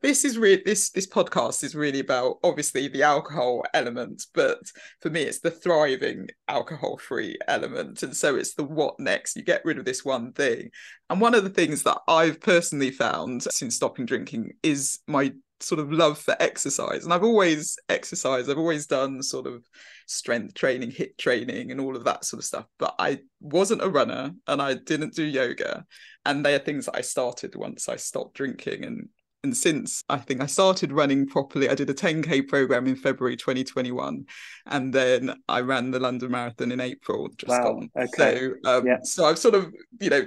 this is really this podcast is really about obviously the alcohol element, but for me it's the thriving alcohol-free element. And so it's the what next. You get rid of this one thing. And one of the things that I've personally found since stopping drinking is my sort of love for exercise. And I've always exercised, I've always done sort of strength training, hit training, and all of that sort of stuff. But I wasn't a runner and I didn't do yoga, and they are things that I started once I stopped drinking. And since I think I started running properly, I did a 10K program in February 2021, and then I ran the London Marathon in April, just
Wow.
gone.
Okay.
So
Yeah.
so I've sort of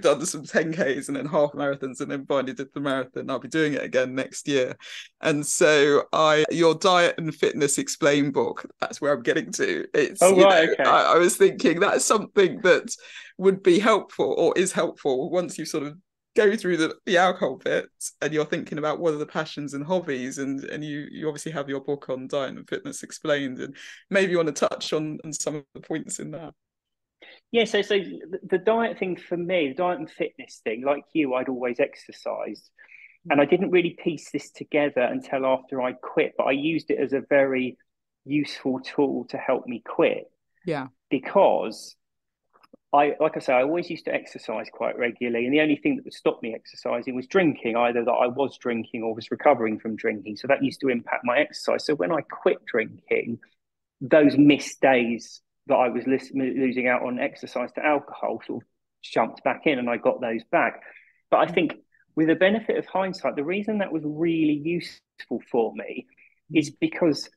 done some 10Ks and then half marathons, and then finally did the marathon. I'll be doing it again next year. And so your Diet and Fitness Explained book, that's where I'm getting to. It's,
Oh, right. Okay.
I was thinking that's something that would be helpful or is helpful once you sort of go through the alcohol bit and you're thinking about what are the passions and hobbies, and you obviously have your book on Diet and Fitness Explained, and maybe you want to touch on some of the points in that.
Yeah, so the diet thing for me, the diet and fitness thing, like you, I'd always exercised. And I didn't really piece this together until after I quit, but I used it as a very useful tool to help me quit,
Yeah.
because like I say, I always used to exercise quite regularly. And the only thing that would stop me exercising was drinking, either that I was drinking or was recovering from drinking. So that used to impact my exercise. So when I quit drinking, those missed days that I was losing out on exercise to alcohol sort of jumped back in, and I got those back. But I think with the benefit of hindsight, the reason that was really useful for me is because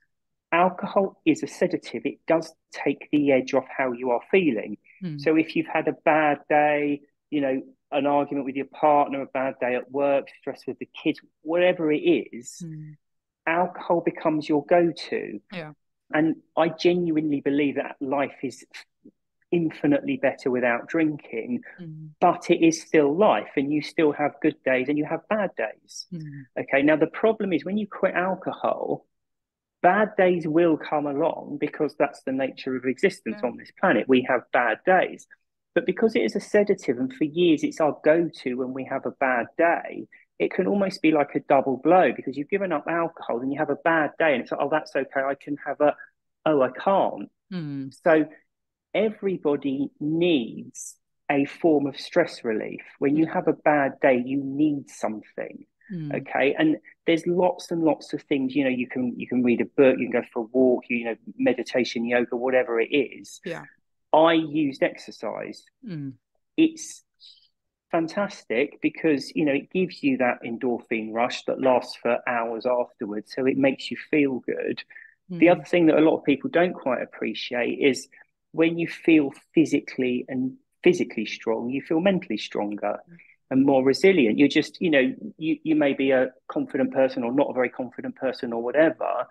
alcohol is a sedative. It does take the edge off how you are feeling.
Mm.
So if you've had a bad day, an argument with your partner, a bad day at work, stress with the kids, whatever it is,
Mm.
alcohol becomes your go-to.
Yeah.
And I genuinely believe that life is infinitely better without drinking,
Mm.
but it is still life, and you still have good days and you have bad days.
Mm.
Okay, now the problem is when you quit alcohol, bad days will come along because that's the nature of existence
Yeah.
on this planet. We have bad days. But because it is a sedative, and for years it's our go to when we have a bad day, it can almost be like a double blow, because you've given up alcohol and you have a bad day, and it's like, oh, that's okay. I can have oh, I can't.
Mm.
So everybody needs a form of stress relief. When you
Yeah.
have a bad day, you need something.
Mm.
Okay. And there's lots and lots of things, you can read a book, you can go for a walk, meditation, yoga, whatever it is.
Yeah.
I used exercise.
Mm.
It's fantastic because it gives you that endorphin rush that lasts for hours afterwards, so it makes you feel good. The other
Mm,
thing that a lot of people don't quite appreciate is when you feel physically strong, you feel mentally stronger and more resilient. You're just, you may be a confident person or not a very confident person or whatever,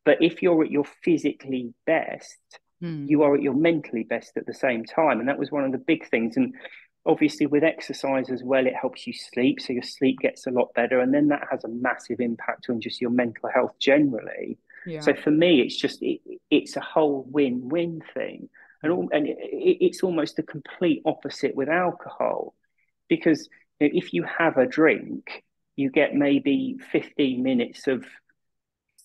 but if you're at your physically best, you
mm,
are at your mentally best at the same time. And that was one of the big things. And obviously, with exercise as well, it helps you sleep. So your sleep gets a lot better. And then that has a massive impact on just your mental health generally.
yeah.
So for me, it's a whole win-win thing.
Mm,
And it's almost the complete opposite with alcohol. Because if you have a drink, you get maybe 15 minutes of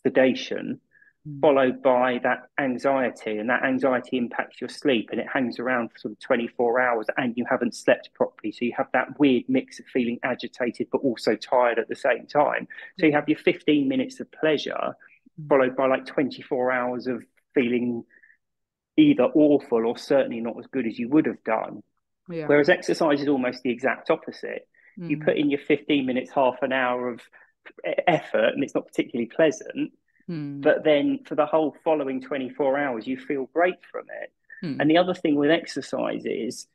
sedation
mm,
followed by that anxiety, and that anxiety impacts your sleep and it hangs around for sort of 24 hours and you haven't slept properly. So you have that weird mix of feeling agitated but also tired at the same time. So you
yeah.
have your 15 minutes of pleasure
Mm,
followed by like 24 hours of feeling either awful or certainly not as good as you would have done.
yeah.
Whereas exercise is almost the exact opposite. You
Mm,
put in your 15 minutes, half an hour of effort, and it's not particularly pleasant,
mm,
but then for the whole following 24 hours, you feel great from it. And
mm,
the other thing with exercise is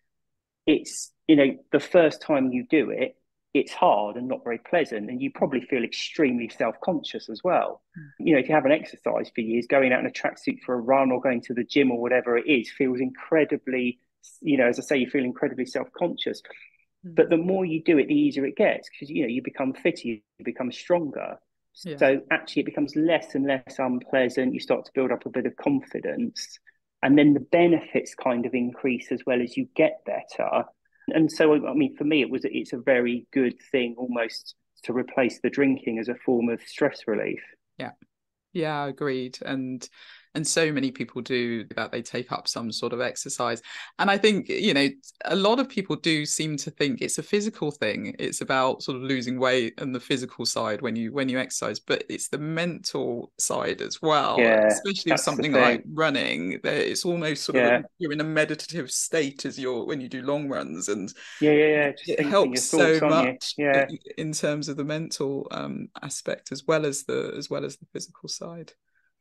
it's, the first time you do it, it's hard and not very pleasant. And you probably feel extremely self conscious as well.
mm,
If you haven't exercised for years, going out in a tracksuit for a run or going to the gym or whatever it is feels incredibly, as I say, you feel incredibly self conscious. But
mm,
the more you do it, the easier it gets because you become fitter, you become stronger.
yeah.
So actually, it becomes less and less unpleasant. You start to build up a bit of confidence, and then the benefits kind of increase as well as you get better. And so, I mean, for me, it's a very good thing almost to replace the drinking as a form of stress relief.
Yeah. Yeah, agreed. And so many people do that. They take up some sort of exercise. And I think, a lot of people do seem to think it's a physical thing. It's about sort of losing weight and the physical side when you exercise, but it's the mental side as well,
Yeah,
especially with
that's the
something like
thing.
running. It's almost sort of
Yeah,
you're in a meditative state as you're when you do long runs, and
yeah. Just
it
thinking
helps
your thoughts,
so
aren't you?
much
Yeah.
in terms of the mental aspect as well as the physical side.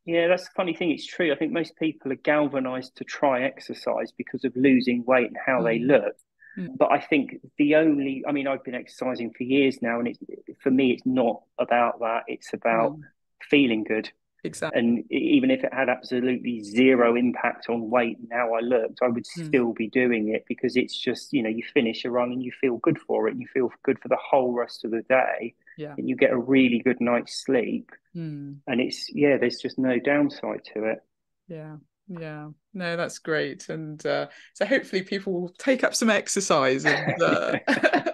Yeah, that's the funny thing. It's true. I think most people are galvanized to try exercise because of losing weight and how they
Mm,
look.
mm,
But I think I mean, I've been exercising for years now, and for me, it's not about that. It's about
mm,
feeling good.
exactly.
And even if it had absolutely zero impact on weight and how I looked, I would
Mm,
still be doing it because it's just, you finish a run and you feel good for it and you feel good for the whole rest of the day
yeah.
and you get a really good night's sleep.
Mm,
And yeah, there's just no downside to it.
yeah. Yeah. No, that's great. And so hopefully people will take up some exercise and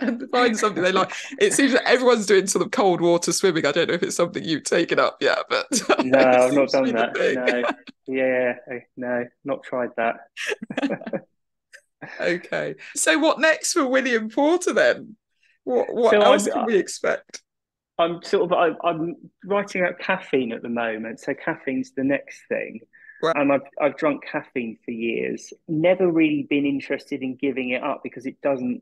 and find something they like. It seems that everyone's doing sort of cold water swimming. I don't know if it's something you've taken up yet, but
No,
it
I've not
seems to be
done
the
that.
thing.
No. Yeah, no, not tried that.
Okay. So what next for William Porter then? What
So
else can we expect?
I'm writing out caffeine at the moment. So caffeine's the next thing.
Well,
And I've drunk caffeine for years. Never really been interested in giving it up because it doesn't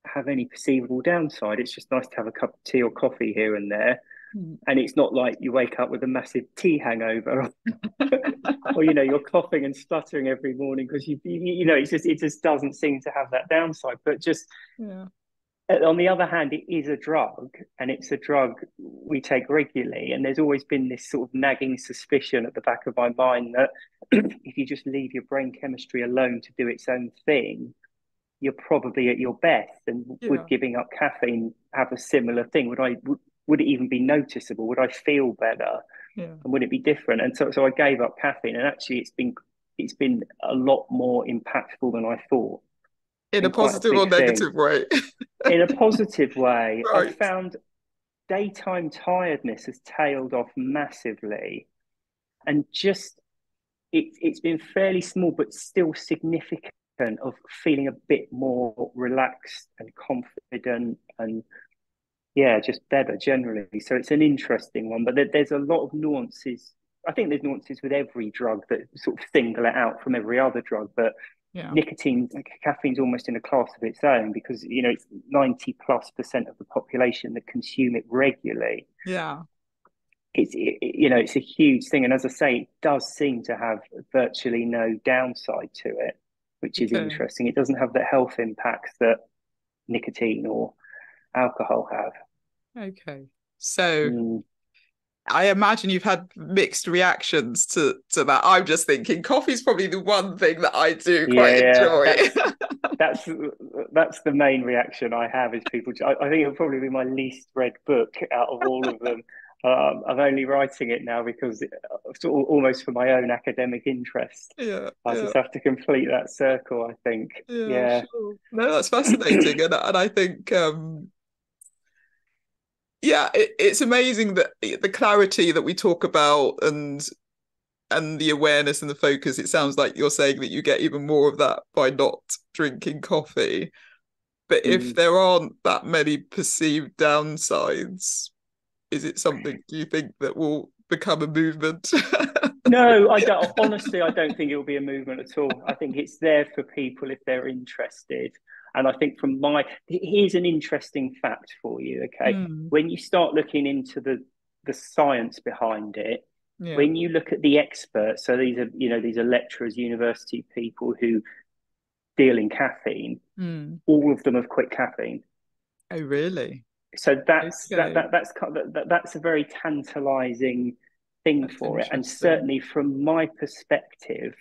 have any perceivable downside. It's just nice to have a cup of tea or coffee here and there.
mm,
And it's not like you wake up with a massive tea hangover or you're coughing and spluttering every morning because it just doesn't seem to have that downside. But just
yeah.
on the other hand, it is a drug and it's a drug we take regularly. And there's always been this sort of nagging suspicion at the back of my mind that if you just leave your brain chemistry alone to do its own thing, you're probably at your best. And would
Yeah.
giving up caffeine have a similar thing? Would it even be noticeable? Would I feel better?
Yeah.
And would it be different? And so I gave up caffeine, and actually it's been a lot more impactful than I thought. It's
In a
been quite a
positive or
big thing
negative way.
in a positive way. I've
Right.
found daytime tiredness has tailed off massively, and just it's been fairly small but still significant of feeling a bit more relaxed and confident and yeah, just better generally. So it's an interesting one, but there's a lot of nuances. I think there's nuances with every drug that sort of single it out from every other drug, but
Yeah.
nicotine, caffeine's almost in a class of its own because, it's 90+% of the population that consume it regularly.
Yeah.
It's a huge thing. And as I say, it does seem to have virtually no downside to it, which is
Okay.
interesting. It doesn't have the health impacts that nicotine or alcohol have.
Okay. So
Mm.
I imagine you've had mixed reactions to that. I'm just thinking coffee's probably the one thing that I do quite
Yeah,
enjoy.
that's that's the main reaction I have is people. I think it'll probably be my least read book out of all of them. I'm only writing it now because almost for my own academic interest.
Yeah,
I
yeah,
just have to complete that circle, I think.
yeah,
Yeah.
sure. No, that's fascinating. And I think yeah, it's amazing that the clarity that we talk about and the awareness and the focus, it sounds like you're saying that you get even more of that by not drinking coffee. But if
Mm.
there aren't that many perceived downsides, is it something, do you think, that will become a movement?
No, I don't. Honestly, I don't think it will be a movement at all. I think it's there for people if they're interested. And I think here's an interesting fact for you. Okay,
Mm,
when you start looking into the science behind it,
yeah.
when you look at the experts, so these are lecturers, university people who deal in caffeine.
Mm.
All of them have quit caffeine.
Oh, really?
So
Okay.
that's a very tantalizing thing
That's
for it. And
interesting.
certainly from my perspective,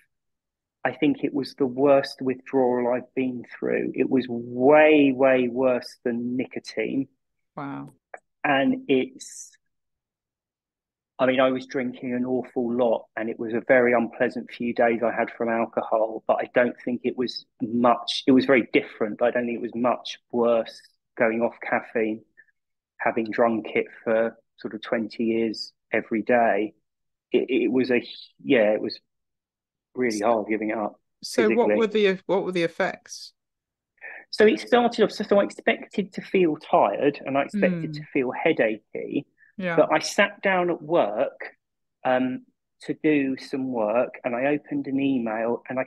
I think it was the worst withdrawal I've been through. It was way, way worse than nicotine.
Wow.
And I mean, I was drinking an awful lot and it was a very unpleasant few days I had from alcohol, but I don't think it was much. It was very different, but I don't think it was much worse going off caffeine, having drunk it for sort of 20 years every day. It was yeah, it was really
So,
hard giving it up
so
physically.
what were the effects?
So it started off, so I expected to feel tired and I expected to
Mm,
feel headachy,
yeah.
but I sat down at work um, to do some work and I opened an email and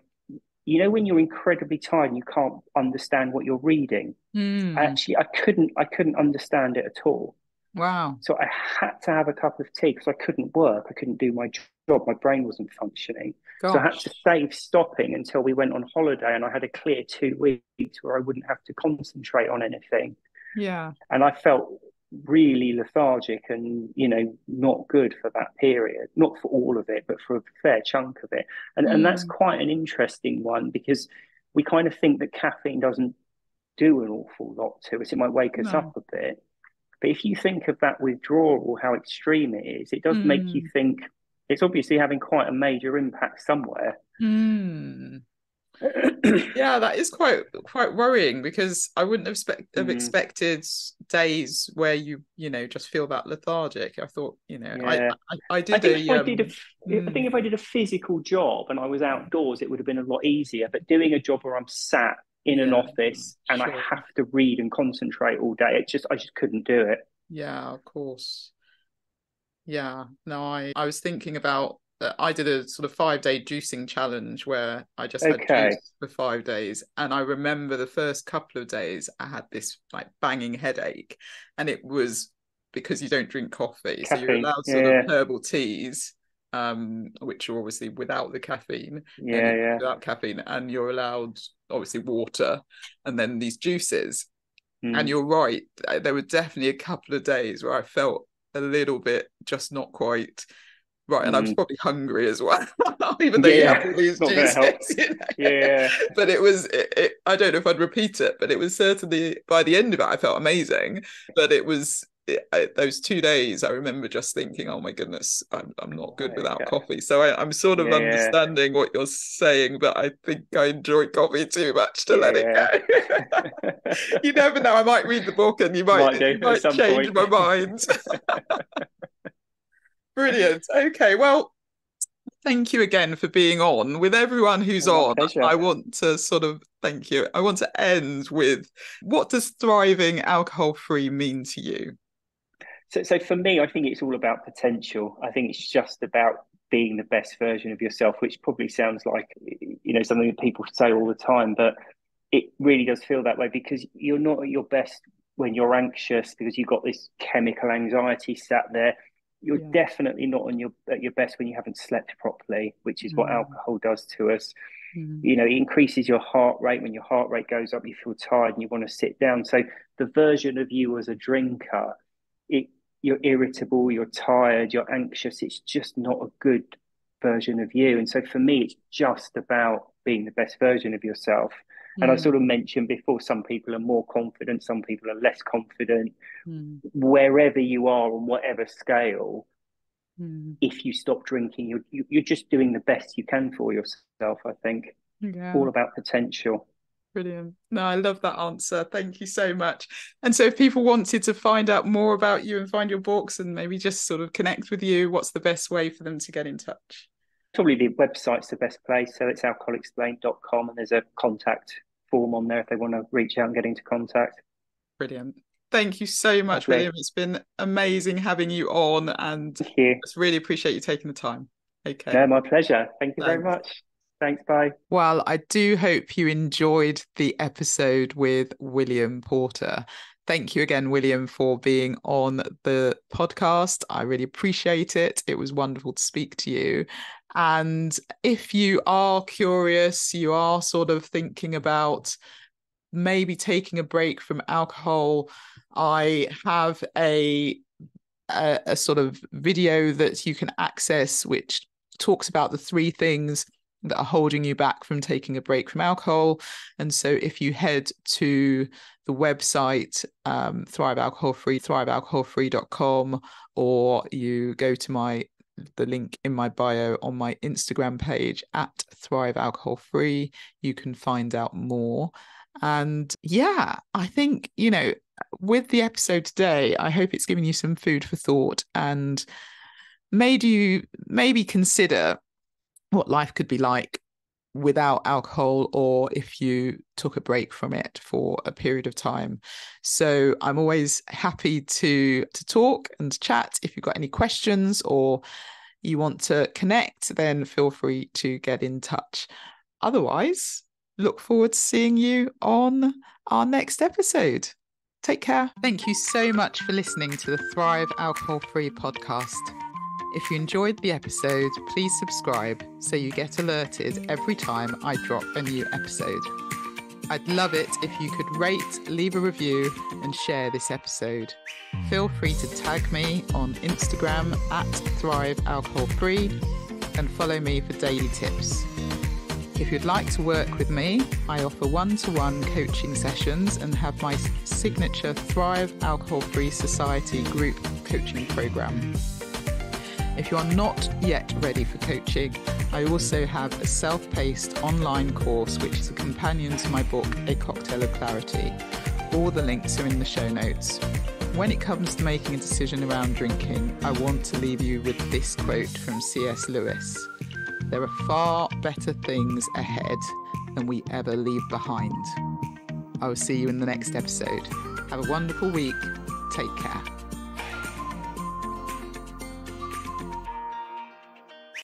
when you're incredibly tired and you can't understand what you're reading,
Mm,
I couldn't understand it at all.
wow.
So I had to have a cup of tea because I couldn't work. I couldn't do my job. My brain wasn't functioning. So I had to
Gosh.
save stopping until we went on holiday and I had a clear 2 weeks where I wouldn't have to concentrate on anything.
Yeah.
And I felt really lethargic and, not good for that period. Not for all of it, but for a fair chunk of it. And that's
Mm,
quite an interesting one because we kind of think that caffeine doesn't do an awful lot to us. It might wake us
no.
up a bit. But if you think of that withdrawal, how extreme it is, it does make you
Mm,
think it's obviously having quite a major impact somewhere.
mm. Yeah, that is quite worrying because I wouldn't have
Mm,
expected days where you just feel that lethargic. I thought,
yeah,
I
I
did
think if
a
I did a, I think
mm,
if I did a physical job and I was outdoors, it would have been a lot easier. But doing a job where I'm sat in an
yeah,
office and I
sure.
have to read and concentrate all day, I just couldn't do it.
Yeah, of course. Yeah, no, I was thinking about I did a sort of 5 day juicing challenge where I just had
Okay,
juice for 5 days. And I remember the first couple of days I had this like banging headache. And it was because you don't drink coffee. So you're
caffeine.
allowed sort of
Yeah,
herbal teas, which are obviously without the caffeine
yeah,
and
yeah.
without caffeine, and you're allowed obviously water and then these juices. And
Mm,
you're right, there were definitely a couple of days where I felt a little bit just not quite right. And I was
mm.
probably hungry as well, even though
Yeah,
you have
yeah.
all these
Not going to
juices.
help.
You know?
Yeah.
But I don't know if I'd repeat it, but it was certainly by the end of it, I felt amazing. But those 2 days, I remember just thinking, oh my goodness, I'm not good
Right,
without
okay.
coffee. So I'm sort of
Yeah,
understanding what you're saying, but I think I enjoy coffee too much to let it
yeah,
go.
yeah.
You never know. I might read the book and
Might do
you
at
might
some
change
point.
my mind. Brilliant. Okay. Well, thank you again for being on. With everyone who's
My
on,
pleasure.
I want to sort of thank you. I want to end with what does thriving alcohol free mean to you?
So for me, I think it's all about potential. I think it's just about being the best version of yourself, which probably sounds like, something that people say all the time, but it really does feel that way, because you're not at your best when you're anxious, because you've got this chemical anxiety sat there. You're definitely not at your best when you haven't slept properly, which is what alcohol does to us. It increases your heart rate. When your heart rate goes up, you feel tired and you want to sit down. So the version of you as a drinker, you're irritable, you're tired, you're anxious. It's just not a good version of you. And so for me, it's just about being the best version of yourself. And I sort of mentioned before, some people are more confident, some people are less confident. Wherever you are on whatever scale, if you stop drinking, you're just doing the best you can for yourself, I think. All about potential.
Brilliant. No, I love that answer. Thank you so much. And so if people wanted to find out more about you and find your books and maybe just sort of connect with you, what's the best way for them to get in touch?
Probably the website's the best place. So it's alcoholexplained.com, and there's a contact form on there if they want to reach out and get into contact.
Brilliant. Thank you so much,
Lovely.
William. It's been amazing having you on, and
Thank you.
I just really appreciate you taking the time. Okay.
No, my pleasure. Thank you very much. Thanks, bye.
Well, I do hope you enjoyed the episode with William Porter. Thank you again, William, for being on the podcast. I really appreciate it. It was wonderful to speak to you. And if you are curious, you are sort of thinking about maybe taking a break from alcohol, I have a sort of video that you can access which talks about the 3 things that are holding you back from taking a break from alcohol. And so if you head to the website, Thrive Alcohol Free, thrivealcoholfree.com, or you go to the link in my bio on my Instagram page at Thrive Alcohol Free, you can find out more. And I think, with the episode today, I hope it's given you some food for thought and made you maybe consider what life could be like without alcohol, or if you took a break from it for a period of time. So I'm always happy to talk and chat. If you've got any questions or you want to connect, then feel free to get in touch. Otherwise, look forward to seeing you on our next episode. Take care. Thank you so much for listening to the Thrive Alcohol Free podcast. If you enjoyed the episode, please subscribe so you get alerted every time I drop a new episode. I'd love it if you could rate, leave a review, and share this episode. Feel free to tag me on Instagram at Thrive Alcohol Free and follow me for daily tips. If you'd like to work with me, I offer one-to-one coaching sessions and have my signature Thrive Alcohol Free Society group coaching program. If you are not yet ready for coaching, I also have a self-paced online course which is a companion to my book, A Cocktail of Clarity. All the links are in the show notes. When it comes to making a decision around drinking, I want to leave you with this quote from C.S. Lewis. There are far better things ahead than we ever leave behind. I will see you in the next episode. Have a wonderful week. Take care.